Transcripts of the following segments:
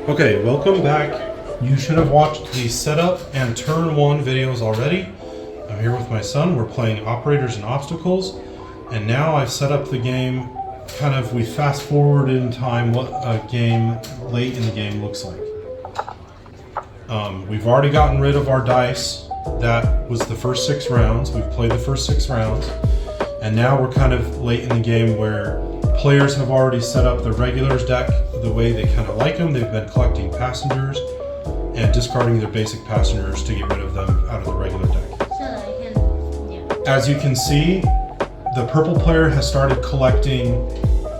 Okay, welcome back. You should have watched the setup and turn one videos already. I'm here with my son. We're playing operators and obstacles. And now I've set up the game, we fast forward in time what a game late in the game looks like. We've already gotten rid of our dice. That was the first 6 rounds. We've played the first 6 rounds. And now we're kind of late in the game where players have already set up the regulars deck the way they kind of like them. They've been collecting passengers and discarding their basic passengers to get rid of them out of the regular deck. So that I can, yeah. As you can see, the purple player has started collecting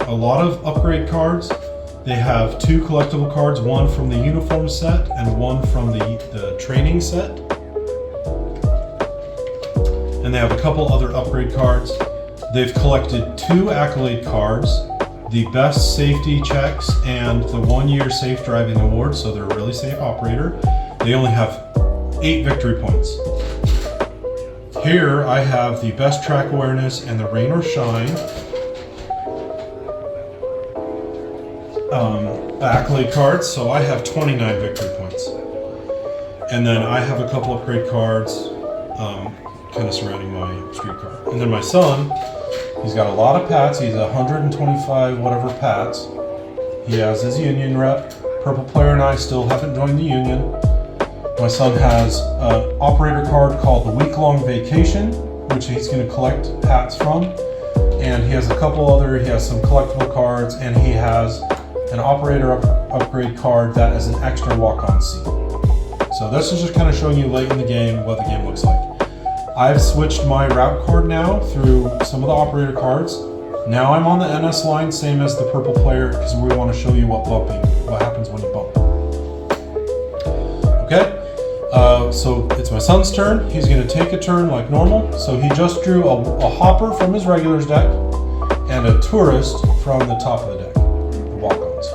a lot of upgrade cards. They have 2 collectible cards, one from the uniform set and one from the training set. And they have a couple other upgrade cards. They've collected 2 accolade cards, the best safety checks and the 1-year safe driving award, so they're a really safe operator. They only have 8 victory points. Here I have the best track awareness and the rain or shine accolade cards, so I have 29 victory points. And then I have a couple upgrade cards kind of surrounding my street car. And then my son, he's got a lot of pats. He's 125 whatever pats. He has his union rep. Purple player and I still haven't joined the union. My son has an operator card called the week-long vacation, which he's going to collect pats from. And he has he has some collectible cards, and he has an operator upgrade card that is an extra walk-on seat. So this is just kind of showing you late in the game what the game looks like. I've switched my route card now through some of the operator cards. Now I'm on the NS line, same as the purple player, because we want to show you what happens when you bump. Okay, so it's my son's turn. He's going to take a turn like normal. So he just drew a hopper from his regulars deck and a tourist from the top of the deck, the walk-ons.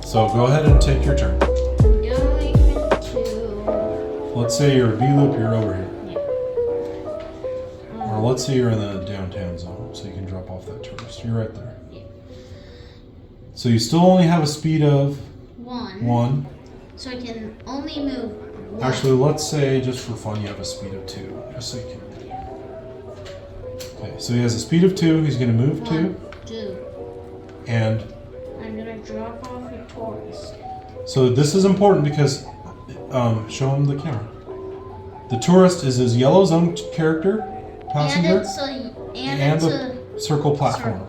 So go ahead and take your turn. I'm going to... Let's say you're a B-loop, you're over here. Or let's say you're in the downtown zone, so you can drop off that tourist. You're right there. Yeah. So you still only have a speed of 1. So I can only move 1. Actually, let's say, just for fun, you have a speed of 2. Just so you can. Okay, so he has a speed of 2. He's going to move 2. And I'm going to drop off a tourist. so this is important because, show him the camera. The tourist is his yellow zone character. Passenger and a circle platform.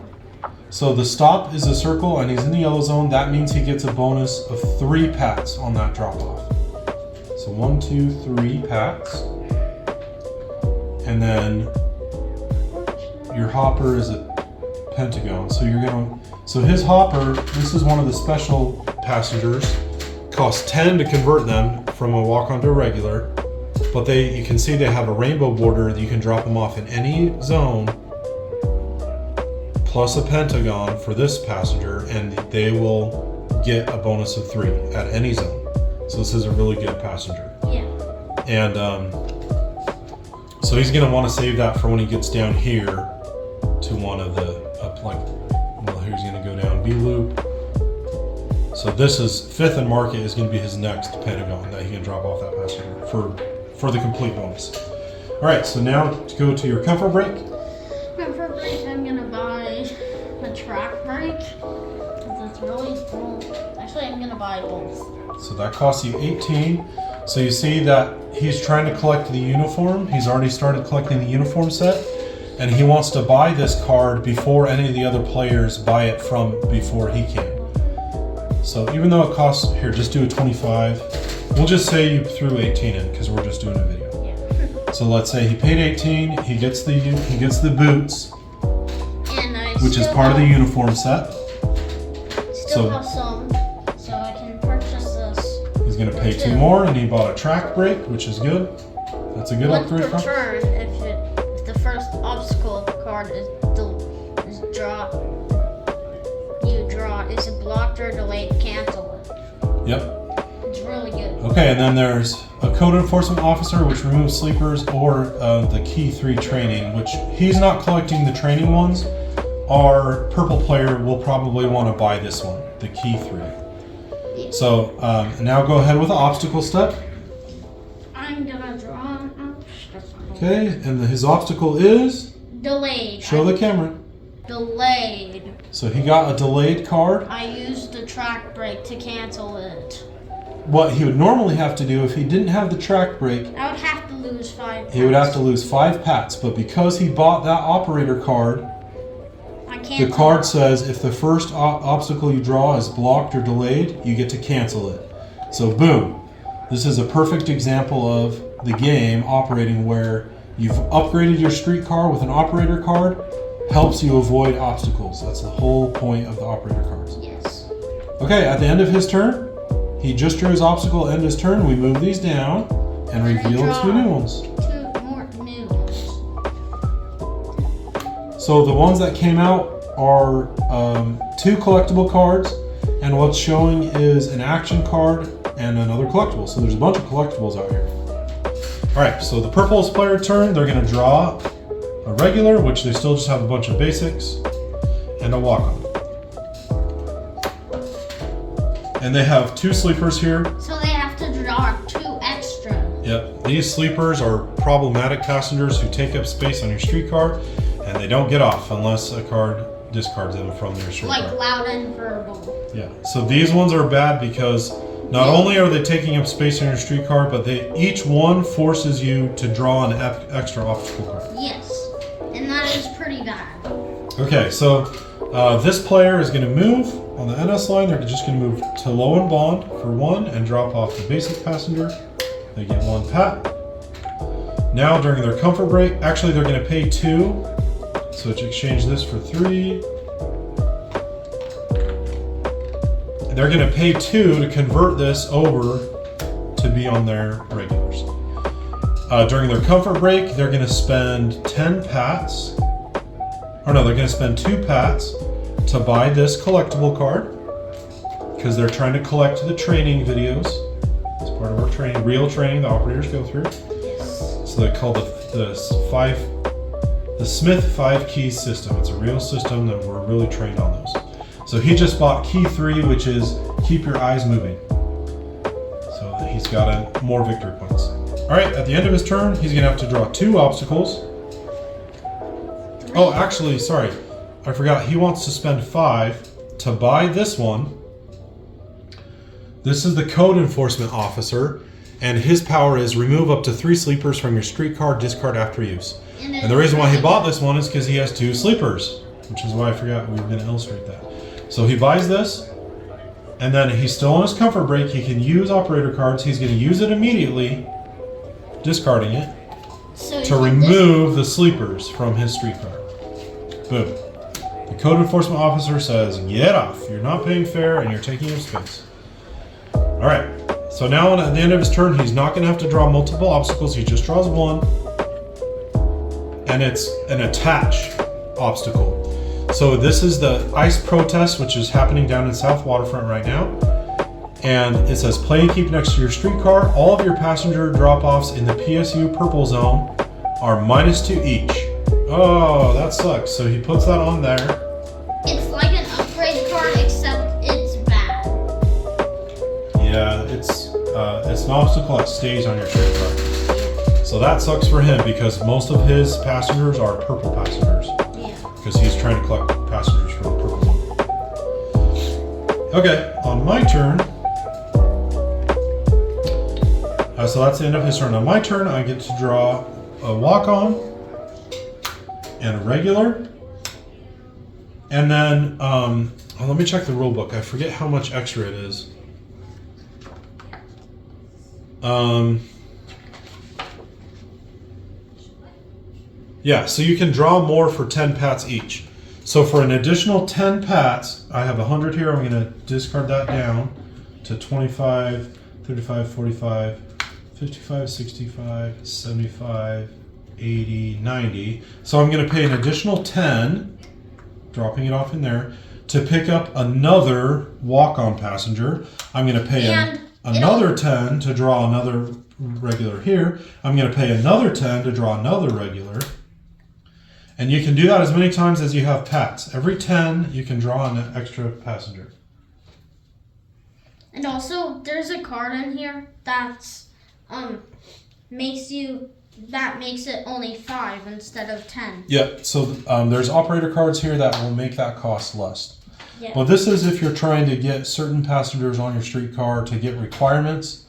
So the stop is a circle and he's in the yellow zone. That means he gets a bonus of 3 pats on that drop off. So 1, 2, 3 pats. And then your hopper is a pentagon. So his hopper, this is one of the special passengers, costs 10 to convert them from a walk-on to a regular. But you can see they have a rainbow border that you can drop them off in any zone, plus a pentagon for this passenger, and they will get a bonus of 3 at any zone. So this is a really good passenger. Yeah. And so he's going to want to save that for when he gets down here to one of the, here's going to go down B loop. So this is 5th and Market is going to be his next pentagon that he can drop off that passenger for the complete bonus. All right, so now to go to your comfort break. Comfort break, I'm gonna buy a track break. That's really cool. Actually, I'm gonna buy both. So that costs you 18. So you see that he's trying to collect the uniform. He's already started collecting the uniform set, and he wants to buy this card before any of the other players buy it from before he can. So even though it costs, here, just do a 25. We'll just say you threw 18 in because we're just doing a video. Yeah. So let's say he paid 18. He gets the boots, which is part of the uniform set. Still have some, so I can purchase this. He's going to pay 2 more, and he bought a track brake, which is good. That's a good upgrade. Once per turn, if the first obstacle card is blocked or delayed, cancel it. Yep. It's really good. Okay, and then there's a code enforcement officer, which removes sleepers, or the key 3 training, which he's not collecting the training ones. Our purple player will probably want to buy this one, the key 3. So now go ahead with the obstacle step. I'm gonna draw an obstacle. Okay, and his obstacle is? Delayed. Show the camera. Delayed. So he got a delayed card. I used the track break to cancel it. What he would normally have to do if he didn't have the track break, I would have to lose 5. he would have to lose 5 pats. But because he bought that operator card, I can't. the card says if the first obstacle you draw is blocked or delayed, you get to cancel it. So boom. This is a perfect example of the game operating where you've upgraded your streetcar with an operator card, helps you avoid obstacles. That's the whole point of the operator cards. Yes. Okay, at the end of his turn, he just drew his obstacle, end his turn. We move these down and reveal 2 new ones. 2 more new ones. So the ones that came out are 2 collectible cards, and what's showing is an action card and another collectible. So there's a bunch of collectibles out here. All right, so the purple player turn, they're gonna draw a regular, which they still just have a bunch of basics, and a walk-on. And they have 2 sleepers here. So they have to draw 2 extra. Yep, these sleepers are problematic passengers who take up space on your streetcar, and they don't get off unless a card discards them from their streetcar. Like loud and verbal. Yeah, so these ones are bad because not only are they taking up space on your streetcar, but each one forces you to draw an extra obstacle card. Yes, and that is pretty bad. Okay, so this player is going to move on the NS line. They're just going to move to low and bond for 1 and drop off the basic passenger. They get 1 pat. Now during their comfort break, actually they're going to pay 2. So exchange this for 3. They're going to pay 2 to convert this over to be on their regulars. During their comfort break, they're going to spend 10 pats. Or no, they're going to spend 2 pats to buy this collectible card because they're trying to collect the training videos. It's part of our training, real training the operators go through. So they call the Smith 5 key system. It's a real system that we're really trained on those. So he just bought key 3, which is keep your eyes moving. So he's got more victory points. All right, at the end of his turn, he's gonna have to draw 2 obstacles. Oh, actually, sorry, I forgot. He wants to spend 5 to buy this one. This is the code enforcement officer, and his power is remove up to 3 sleepers from your streetcar, discard after use. And the reason why he bought this one is because he has 2 sleepers, which is why I forgot we were going to illustrate that. So he buys this, and then he's still on his comfort break. He can use operator cards. He's going to use it immediately, discarding it, to remove the sleepers from his streetcar. Boom. The code enforcement officer says, get off. You're not paying fair, and you're taking up space. All right. So now at the end of his turn, he's not going to have to draw multiple obstacles. He just draws 1. And it's an attach obstacle. So this is the ice protest, which is happening down in South Waterfront right now. And it says play and keep next to your streetcar. All of your passenger drop-offs in the PSU purple zone are -2 each. Oh, that sucks. So he puts that on there. It's like an upgrade card, except it's bad. Yeah, it's an obstacle that stays on your streetcar. So that sucks for him because most of his passengers are purple passengers. Yeah. Because he's trying to collect passengers from the purple zone. Okay, on my turn. So that's the end of his turn. On my turn, I get to draw a walk-on and a regular. And then, let me check the rule book. I forget how much extra it is. Yeah, so you can draw more for 10 pats each. So for an additional 10 pats, I have 100 here. I'm going to discard that down to 25, 35, 45, 55, 65, 75, 80, 90. So I'm going to pay an additional 10, dropping it off in there, to pick up another walk-on passenger. I'm going to pay another 10 to draw another regular here. I'm going to pay another 10 to draw another regular. And you can do that as many times as you have pats. Every 10, you can draw an extra passenger. And also, there's a card in here that's makes it only 5 instead of 10. Yep. So there's operator cards here that will make that cost less. Yeah. Well, this is if you're trying to get certain passengers on your streetcar to get requirements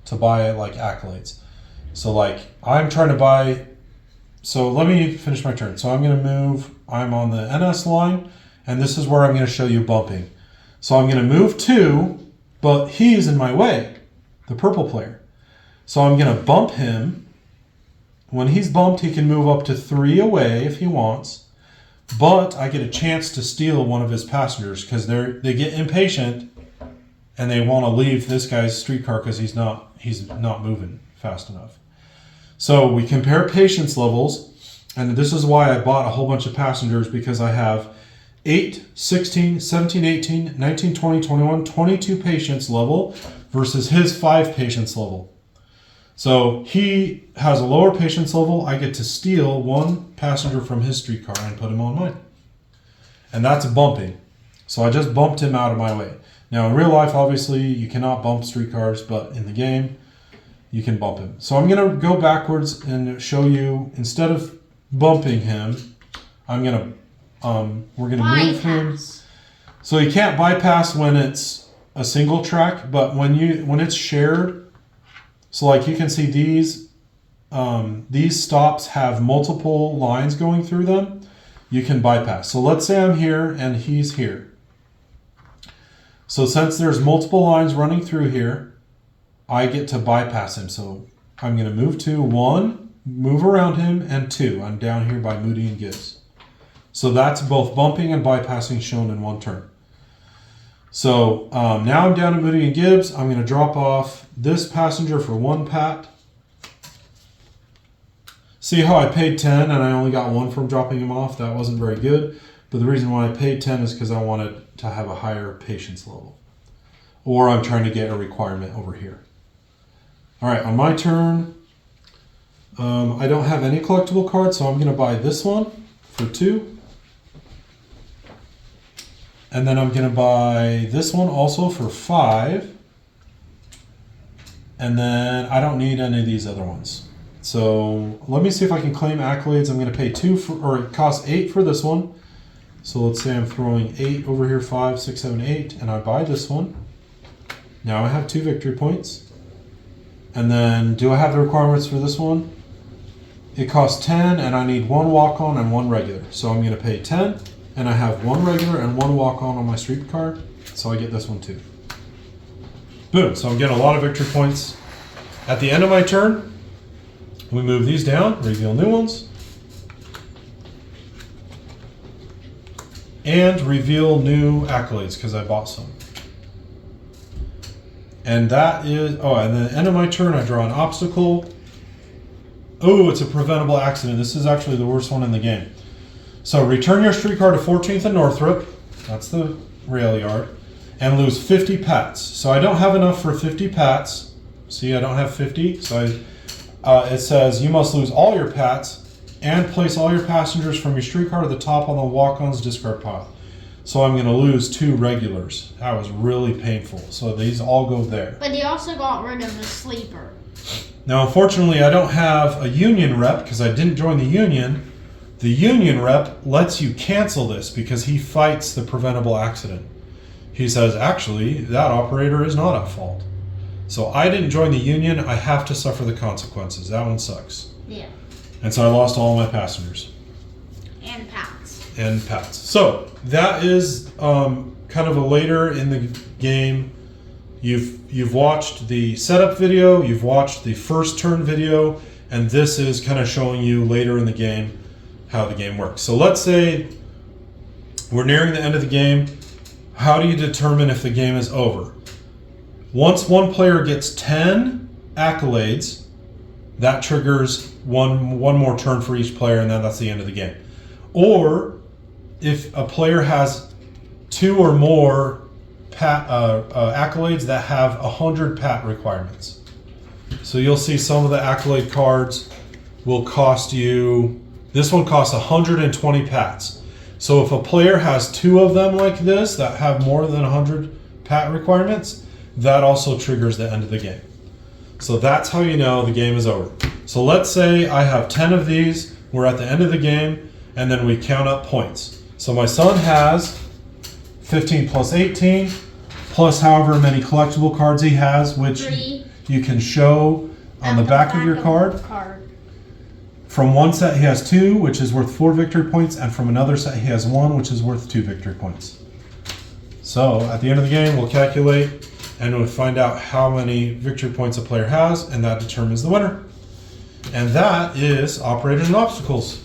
to buy like accolades. So like I'm trying to buy. So let me finish my turn. So I'm going to move. I'm on the NS line, and this is where I'm going to show you bumping. So I'm going to move 2, but he's in my way, the purple player. So I'm going to bump him. When he's bumped, he can move up to 3 away if he wants. But I get a chance to steal one of his passengers because they get impatient and they want to leave this guy's streetcar because he's not moving fast enough. So we compare patience levels, and this is why I bought a whole bunch of passengers, because I have 8, 16, 17, 18, 19, 20, 21, 22 patience level versus his 5 patience level. So he has a lower patience level. I get to steal 1 passenger from his streetcar and put him on mine. And that's bumping. So I just bumped him out of my way. Now in real life, obviously, you cannot bump streetcars, but in the game, you can bump him. So I'm going to go backwards and show you, instead of bumping him, we're going to move him. So you can't bypass when it's a single track, but when it's shared. So like you can see these stops have multiple lines going through them. You can bypass. So let's say I'm here and he's here. So since there's multiple lines running through here, I get to bypass him. So I'm going to move to 1, move around him, and 2. I'm down here by Moody and Gibbs. So that's both bumping and bypassing shown in one turn. So now I'm down at Moody and Gibbs. I'm going to drop off this passenger for 1 pat. See how I paid 10 and I only got 1 from dropping him off? That wasn't very good. But the reason why I paid 10 is because I wanted to have a higher patience level. Or I'm trying to get a requirement over here. All right, on my turn, I don't have any collectible cards, so I'm going to buy this one for 2. And then I'm going to buy this one also for 5. And then I don't need any of these other ones. So let me see if I can claim accolades. I'm going to pay 2 for, or it costs 8 for this one. So let's say I'm throwing 8 over here, 5, 6, 7, 8, and I buy this one. Now I have 2 victory points. And then do I have the requirements for this one? It costs 10 and I need 1 walk-on and 1 regular. So I'm going to pay 10. And I have 1 regular and 1 walk-on my streetcar, so I get this one too. Boom, so I'm getting a lot of victory points. At the end of my turn, we move these down, reveal new ones, and reveal new accolades, because I bought some. And that is, at the end of my turn, I draw an obstacle. Oh, it's a preventable accident. This is actually the worst one in the game. So return your streetcar to 14th and Northrop, that's the rail yard, and lose 50 pats. So I don't have enough for 50 pats. See, I don't have 50. So it says you must lose all your pats and place all your passengers from your streetcar to the top on the walk-on's discard pile. So I'm going to lose 2 regulars. That was really painful. So these all go there. But he also got rid of the sleeper. Now, unfortunately, I don't have a union rep because I didn't join the union. The union rep lets you cancel this because he fights the preventable accident. He says, actually, that operator is not at fault. So I didn't join the union. I have to suffer the consequences. That one sucks. Yeah. And so I lost all my passengers. And pats. And pats. So that is kind of a later in the game. You've watched the setup video. You've watched the first turn video. And this is kind of showing you later in the game how the game works. So let's say we're nearing the end of the game. How do you determine if the game is over? Once one player gets 10 accolades, that triggers one more turn for each player, and then that's the end of the game. Or if a player has 2 or more accolades that have 100 pat requirements. So you'll see some of the accolade cards will cost you. This one costs 120 pats. So if a player has 2 of them like this that have more than 100 pat requirements, that also triggers the end of the game. So that's how you know the game is over. So let's say I have 10 of these, we're at the end of the game, and then we count up points. So my son has 15 plus 18, plus however many collectible cards he has, which 3. you can show on the back of your card. From one set he has 2, which is worth 4 victory points, and from another set he has 1, which is worth 2 victory points. So at the end of the game, we'll calculate and we'll find out how many victory points a player has, and that determines the winner. And that is Operators and Obstacles.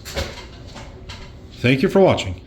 Thank you for watching.